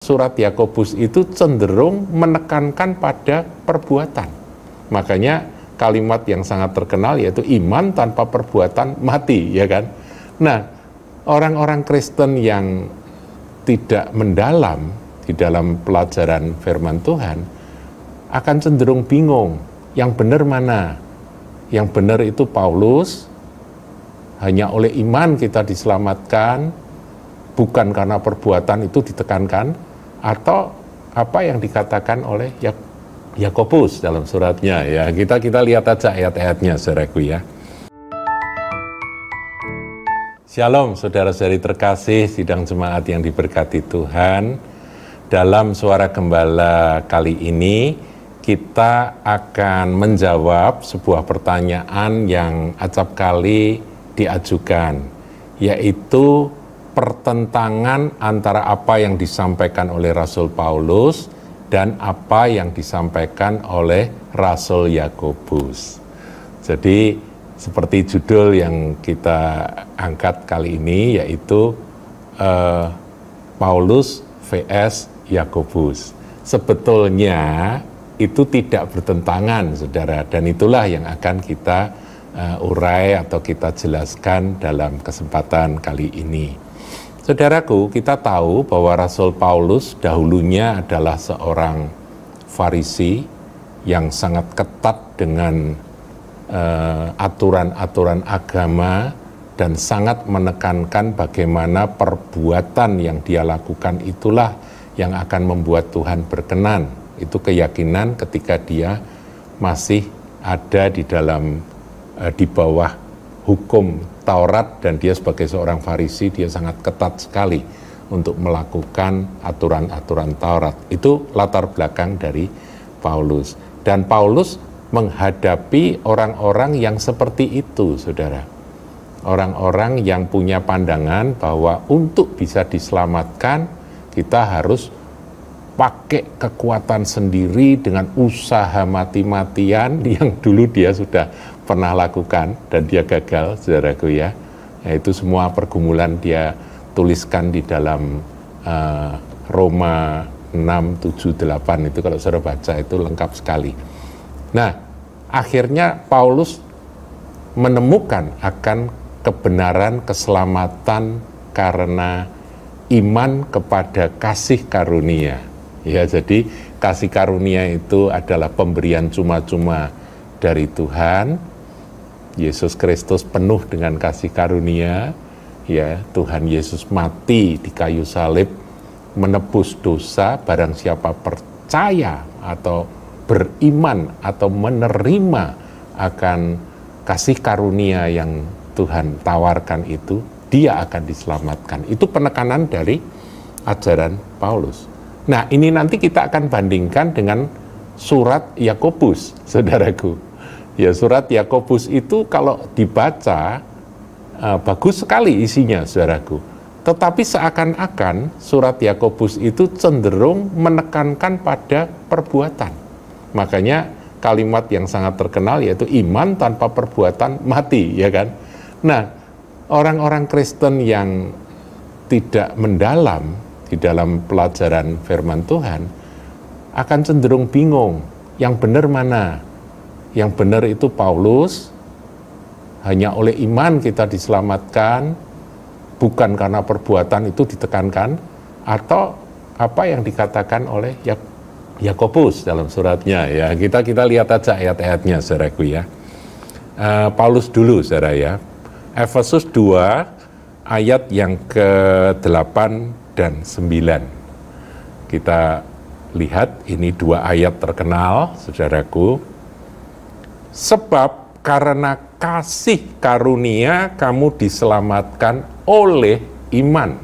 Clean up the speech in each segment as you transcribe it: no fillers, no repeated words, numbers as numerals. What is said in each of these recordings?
surat Yakobus itu cenderung menekankan pada perbuatan. Makanya kalimat yang sangat terkenal yaitu iman tanpa perbuatan mati, ya kan? Nah, orang-orang Kristen yang tidak mendalam di dalam pelajaran firman Tuhan akan cenderung bingung, yang benar mana? Yang benar itu Paulus, hanya oleh iman kita diselamatkan, bukan karena perbuatan itu ditekankan, atau apa yang dikatakan oleh Yakobus dalam suratnya. Ya, kita lihat aja ayat-ayatnya, saudaraku ya. Shalom saudara-saudari terkasih, sidang jemaat yang diberkati Tuhan. Dalam Suara Gembala kali ini kita akan menjawab sebuah pertanyaan yang acap kali diajukan, yaitu pertentangan antara apa yang disampaikan oleh Rasul Paulus dan apa yang disampaikan oleh Rasul Yakobus. Jadi seperti judul yang kita angkat kali ini, yaitu Paulus vs Yakobus. Sebetulnya itu tidak bertentangan, saudara, dan itulah yang akan kita urai atau kita jelaskan dalam kesempatan kali ini. Saudaraku, kita tahu bahwa Rasul Paulus dahulunya adalah seorang Farisi yang sangat ketat dengan aturan-aturan agama dan sangat menekankan bagaimana perbuatan yang dia lakukan itulah yang akan membuat Tuhan berkenan. Itu keyakinan ketika dia masih ada di bawah hukum Taurat, dan dia sebagai seorang Farisi, dia sangat ketat sekali untuk melakukan aturan-aturan Taurat. Itu latar belakang dari Paulus. Dan Paulus menghadapi orang-orang yang seperti itu, saudara. Orang-orang yang punya pandangan bahwa untuk bisa diselamatkan, kita harus pakai kekuatan sendiri dengan usaha mati-matian yang dulu dia sudah pernah lakukan dan dia gagal, saudaraku ya. Yaitu semua pergumulan dia tuliskan di dalam Roma 6, 7, 8 itu kalau saudara baca itu lengkap sekali. Nah, akhirnya Paulus menemukan akan kebenaran keselamatan karena iman kepada kasih karunia. Ya, jadi kasih karunia itu adalah pemberian cuma-cuma dari Tuhan. Yesus Kristus penuh dengan kasih karunia, ya. Tuhan Yesus mati di kayu salib menebus dosa. Barang siapa percaya atau beriman atau menerima akan kasih karunia yang Tuhan tawarkan itu, dia akan diselamatkan. Itu penekanan dari ajaran Paulus. Nah, ini nanti kita akan bandingkan dengan surat Yakobus, saudaraku. Ya, surat Yakobus itu kalau dibaca bagus sekali isinya, saudaraku. Tetapi seakan-akan surat Yakobus itu cenderung menekankan pada perbuatan. Makanya kalimat yang sangat terkenal yaitu iman tanpa perbuatan mati, ya kan? Nah, orang-orang Kristen yang tidak mendalam di dalam pelajaran firman Tuhan akan cenderung bingung, yang benar mana? Yang benar itu Paulus, hanya oleh iman kita diselamatkan, bukan karena perbuatan itu ditekankan, atau apa yang dikatakan oleh Yakobus dalam suratnya. Ya, kita lihat aja ayat-ayatnya, saudaraku ya. Paulus dulu, saudara ya. Efesus 2 ayat yang ke-8 dan 9. Kita lihat ini dua ayat terkenal, saudaraku. Sebab karena kasih karunia kamu diselamatkan oleh iman.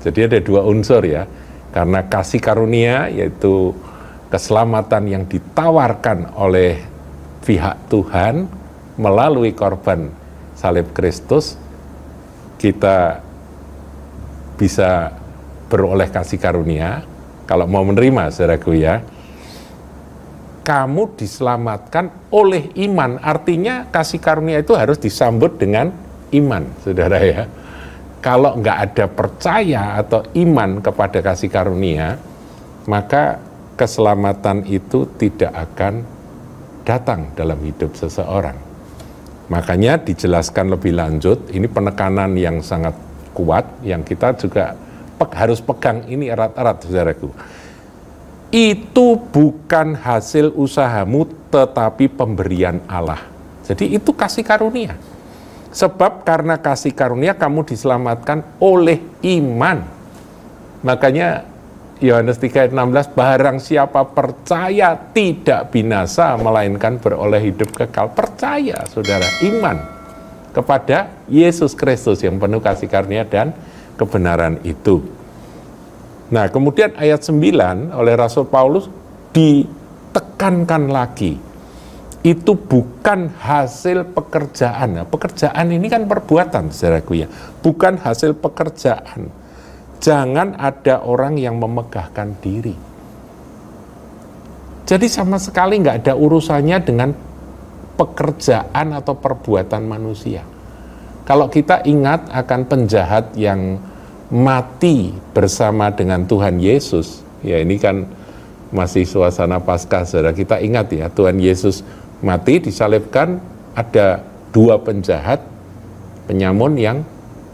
Jadi ada dua unsur ya. Karena kasih karunia yaitu keselamatan yang ditawarkan oleh pihak Tuhan melalui korban salib Kristus, kita bisa beroleh kasih karunia. Kalau mau menerima, saudaraku ya, kamu diselamatkan oleh iman. Artinya kasih karunia itu harus disambut dengan iman, saudara ya. Kalau nggak ada percaya atau iman kepada kasih karunia, maka keselamatan itu tidak akan datang dalam hidup seseorang. Makanya dijelaskan lebih lanjut, ini penekanan yang sangat kuat, yang kita juga harus pegang ini erat-erat, saudaraku. Itu bukan hasil usahamu, tetapi pemberian Allah. Jadi itu kasih karunia. Sebab karena kasih karunia kamu diselamatkan oleh iman. Makanya Yohanes 3:16, barang siapa percaya tidak binasa, melainkan beroleh hidup kekal. Percaya, saudara, iman kepada Yesus Kristus yang penuh kasih karunia dan kebenaran itu. Nah, kemudian ayat 9 oleh Rasul Paulus ditekankan lagi. Itu bukan hasil pekerjaan. Nah, pekerjaan ini kan perbuatan, saudaraku ya. Bukan hasil pekerjaan. Jangan ada orang yang memegahkan diri. Jadi sama sekali nggak ada urusannya dengan pekerjaan atau perbuatan manusia. Kalau kita ingat akan penjahat yang mati bersama dengan Tuhan Yesus, ya ini kan masih suasana Paskah, saudara. Kita ingat ya, Tuhan Yesus mati disalibkan, ada dua penjahat, penyamun yang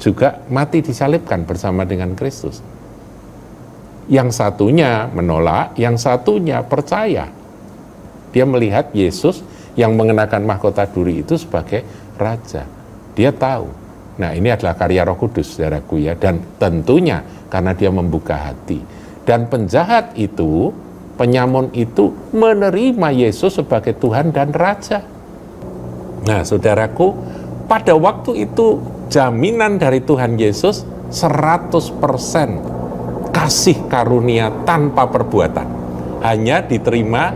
juga mati disalibkan bersama dengan Kristus. Yang satunya menolak, yang satunya percaya. Dia melihat Yesus yang mengenakan mahkota duri itu sebagai raja. Dia tahu. Nah, ini adalah karya Roh Kudus, saudaraku ya, dan tentunya karena dia membuka hati. Dan penjahat itu, penyamun itu menerima Yesus sebagai Tuhan dan Raja. Nah, saudaraku, pada waktu itu jaminan dari Tuhan Yesus 100% kasih karunia tanpa perbuatan. Hanya diterima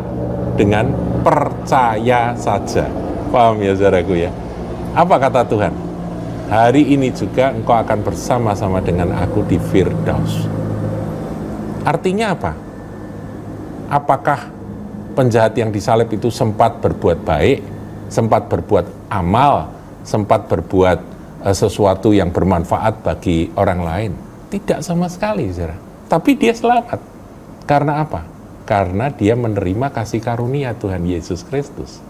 dengan percaya saja. Paham ya, saudaraku ya? Apa kata Tuhan? Hari ini juga engkau akan bersama-sama dengan aku di Firdaus. Artinya apa? Apakah penjahat yang disalib itu sempat berbuat baik, sempat berbuat amal, sempat berbuat sesuatu yang bermanfaat bagi orang lain? Tidak sama sekali, saudara. Tapi dia selamat. Karena apa? Karena dia menerima kasih karunia Tuhan Yesus Kristus.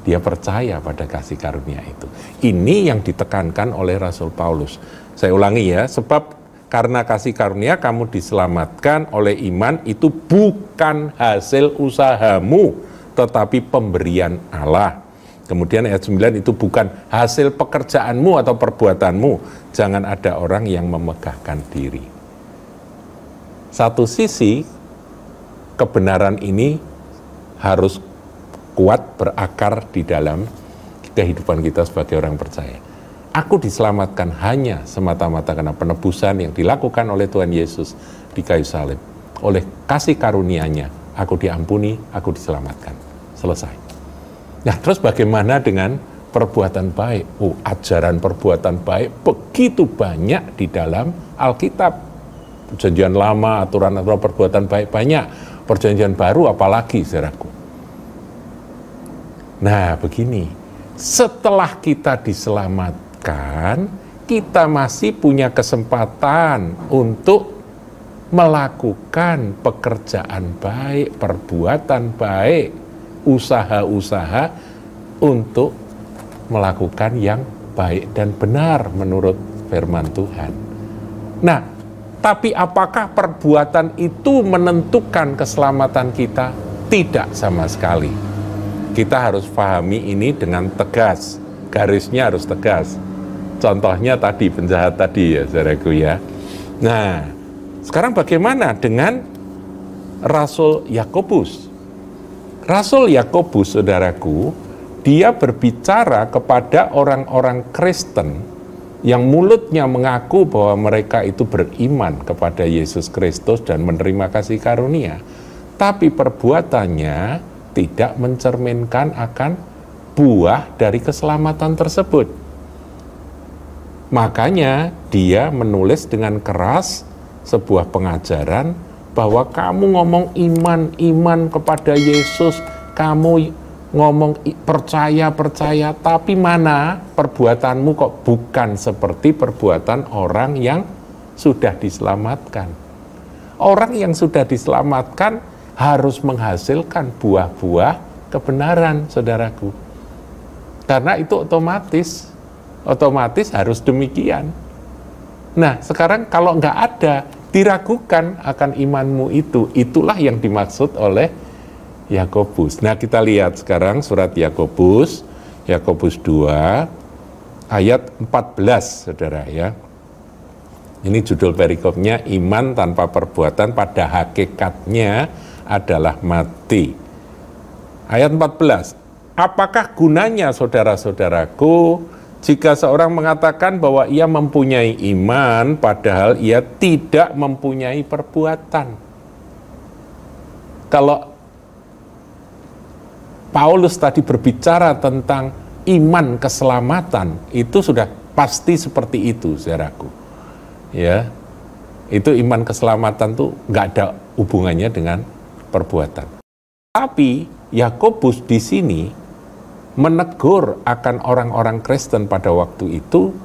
Dia percaya pada kasih karunia itu. Ini yang ditekankan oleh Rasul Paulus. Saya ulangi ya, sebab karena kasih karunia kamu diselamatkan oleh iman, itu bukan hasil usahamu, tetapi pemberian Allah. Kemudian ayat 9, itu bukan hasil pekerjaanmu atau perbuatanmu. Jangan ada orang yang memegahkan diri. Satu sisi, kebenaran ini harus kuat berakar di dalam kehidupan kita sebagai orang percaya. Aku diselamatkan hanya semata-mata karena penebusan yang dilakukan oleh Tuhan Yesus di kayu salib. Oleh kasih karunia-Nya, aku diampuni, aku diselamatkan. Selesai. Nah, terus bagaimana dengan perbuatan baik? Oh, ajaran perbuatan baik begitu banyak di dalam Alkitab. Perjanjian lama, aturan-aturan perbuatan baik banyak. Perjanjian baru apalagi, saudaraku. Nah, begini. Setelah kita diselamatkan, kita masih punya kesempatan untuk melakukan pekerjaan baik, perbuatan baik, usaha-usaha untuk melakukan yang baik dan benar menurut firman Tuhan. Nah, tapi apakah perbuatan itu menentukan keselamatan kita? Tidak sama sekali. Kita harus pahami ini dengan tegas. Garisnya harus tegas. Contohnya tadi, penjahat tadi ya, saudaraku ya. Nah, sekarang bagaimana dengan Rasul Yakobus? Rasul Yakobus, saudaraku, dia berbicara kepada orang-orang Kristen yang mulutnya mengaku bahwa mereka itu beriman kepada Yesus Kristus dan menerima kasih karunia, tapi perbuatannya tidak mencerminkan akan buah dari keselamatan tersebut. Makanya dia menulis dengan keras sebuah pengajaran bahwa kamu ngomong iman kepada Yesus, kamu ngomong percaya, tapi mana perbuatanmu kok bukan seperti perbuatan orang yang sudah diselamatkan. Orang yang sudah diselamatkan harus menghasilkan buah-buah kebenaran, saudaraku. Karena itu otomatis harus demikian. Nah, sekarang kalau nggak ada, diragukan akan imanmu itu. Itulah yang dimaksud oleh Yakobus. Nah, kita lihat sekarang surat Yakobus 2 ayat 14, saudara ya. Ini judul perikopnya, iman tanpa perbuatan pada hakikatnya adalah mati. Ayat 14, apakah gunanya saudara-saudaraku jika seorang mengatakan bahwa ia mempunyai iman padahal ia tidak mempunyai perbuatan? Kalau Paulus tadi berbicara tentang iman keselamatan, itu sudah pasti seperti itu, saudaraku. Ya, itu iman keselamatan tuh nggak ada hubungannya dengan perbuatan. Tapi Yakobus di sini menegur akan orang-orang Kristen pada waktu itu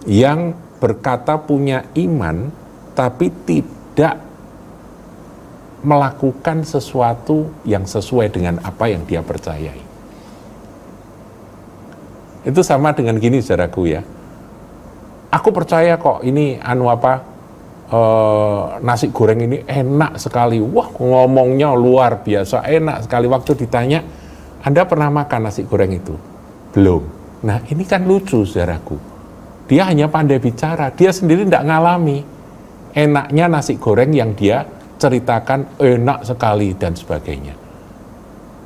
yang berkata punya iman tapi tidak melakukan sesuatu yang sesuai dengan apa yang dia percayai. Itu sama dengan gini, saudaraku ya. Aku percaya kok ini nasi goreng ini enak sekali. Wah, ngomongnya luar biasa enak sekali. Waktu ditanya, Anda pernah makan nasi goreng itu? Belum. Nah, ini kan lucu, saudaraku. Dia hanya pandai bicara, dia sendiri tidak ngalami enaknya nasi goreng yang dia ceritakan enak sekali dan sebagainya.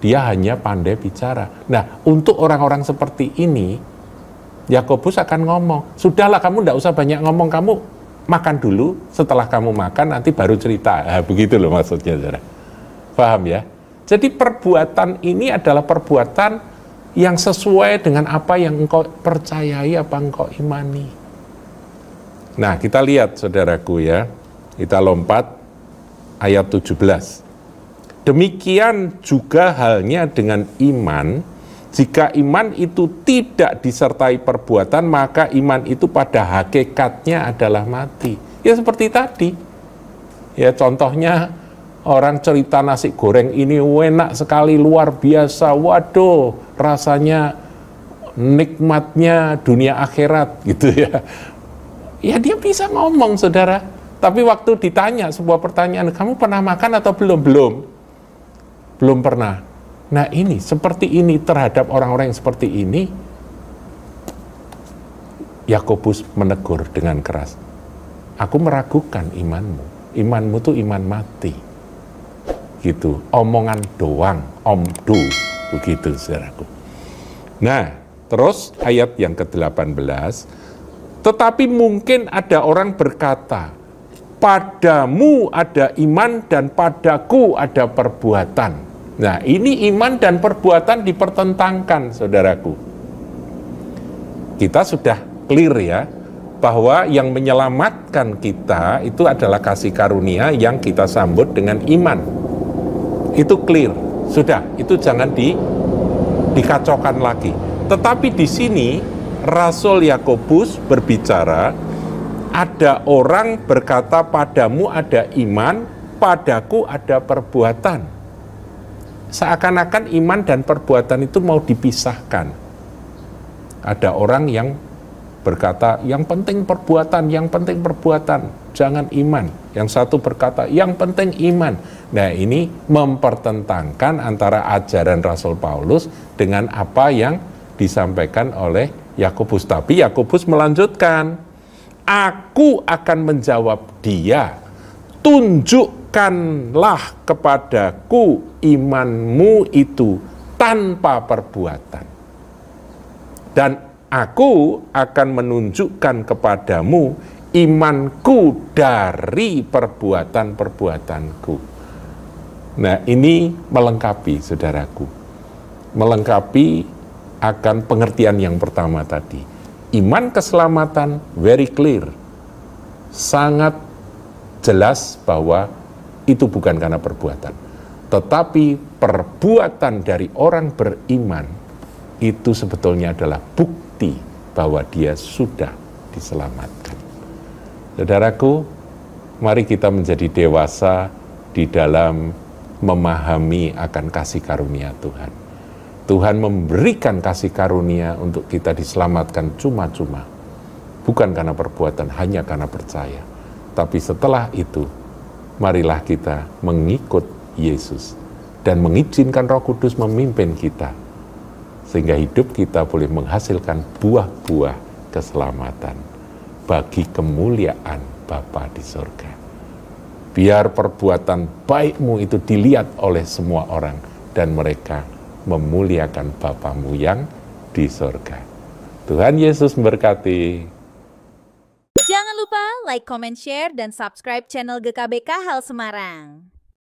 Dia hanya pandai bicara. Nah, untuk orang-orang seperti ini, Yakobus akan ngomong, sudahlah kamu tidak usah banyak ngomong, kamu makan dulu, setelah kamu makan nanti baru cerita. Nah, begitu loh maksudnya, saudara. Paham ya? Jadi perbuatan ini adalah perbuatan yang sesuai dengan apa yang engkau percayai, apa engkau imani. Nah, kita lihat, saudaraku ya, kita lompat ayat 17. Demikian juga halnya dengan iman. Jika iman itu tidak disertai perbuatan, maka iman itu pada hakikatnya adalah mati. Ya seperti tadi. Ya contohnya orang cerita nasi goreng ini enak sekali, luar biasa. Waduh, rasanya nikmatnya dunia akhirat gitu ya. Ya dia bisa ngomong, saudara. Tapi waktu ditanya sebuah pertanyaan, kamu pernah makan atau belum? Belum pernah. Nah ini, seperti ini terhadap orang-orang yang seperti ini, Yakobus menegur dengan keras. Aku meragukan imanmu. Imanmu tuh iman mati. Gitu, omongan doang, omdu, begitu saudaraku. Nah, terus ayat yang ke-18, tetapi mungkin ada orang berkata, padamu ada iman dan padaku ada perbuatan. Nah, ini iman dan perbuatan dipertentangkan, saudaraku. Kita sudah clear ya, bahwa yang menyelamatkan kita itu adalah kasih karunia yang kita sambut dengan iman. Itu clear, sudah, itu jangan dikacaukan lagi. Tetapi di sini, Rasul Yakobus berbicara, ada orang berkata padamu ada iman, padaku ada perbuatan. Seakan-akan iman dan perbuatan itu mau dipisahkan. Ada orang yang berkata, yang penting perbuatan, jangan iman. Yang satu berkata, yang penting iman. Nah, ini mempertentangkan antara ajaran Rasul Paulus dengan apa yang disampaikan oleh Yakobus. Tapi Yakobus melanjutkan, aku akan menjawab dia, tunjukkanlah kepadaku imanmu itu tanpa perbuatan. Dan aku akan menunjukkan kepadamu imanku dari perbuatan-perbuatanku. Nah, ini melengkapi, saudaraku. Melengkapi akan pengertian yang pertama tadi. Iman keselamatan, very clear. Sangat jelas bahwa itu bukan karena perbuatan. Tetapi perbuatan dari orang beriman itu sebetulnya adalah bukti bahwa dia sudah diselamatkan. Saudaraku, Mari kita menjadi dewasa di dalam memahami akan kasih karunia Tuhan. Tuhan memberikan kasih karunia untuk kita diselamatkan cuma-cuma. Bukan karena perbuatan, hanya karena percaya. Tapi setelah itu, marilah kita mengikut Yesus dan mengizinkan Roh Kudus memimpin kita, sehingga hidup kita boleh menghasilkan buah-buah keselamatan bagi kemuliaan Bapa di surga. Biar perbuatan baikmu itu dilihat oleh semua orang dan mereka memuliakan Bapamu yang di surga. Tuhan Yesus memberkati. Jangan lupa like, comment, share, dan subscribe channel GKBK Hal Semarang.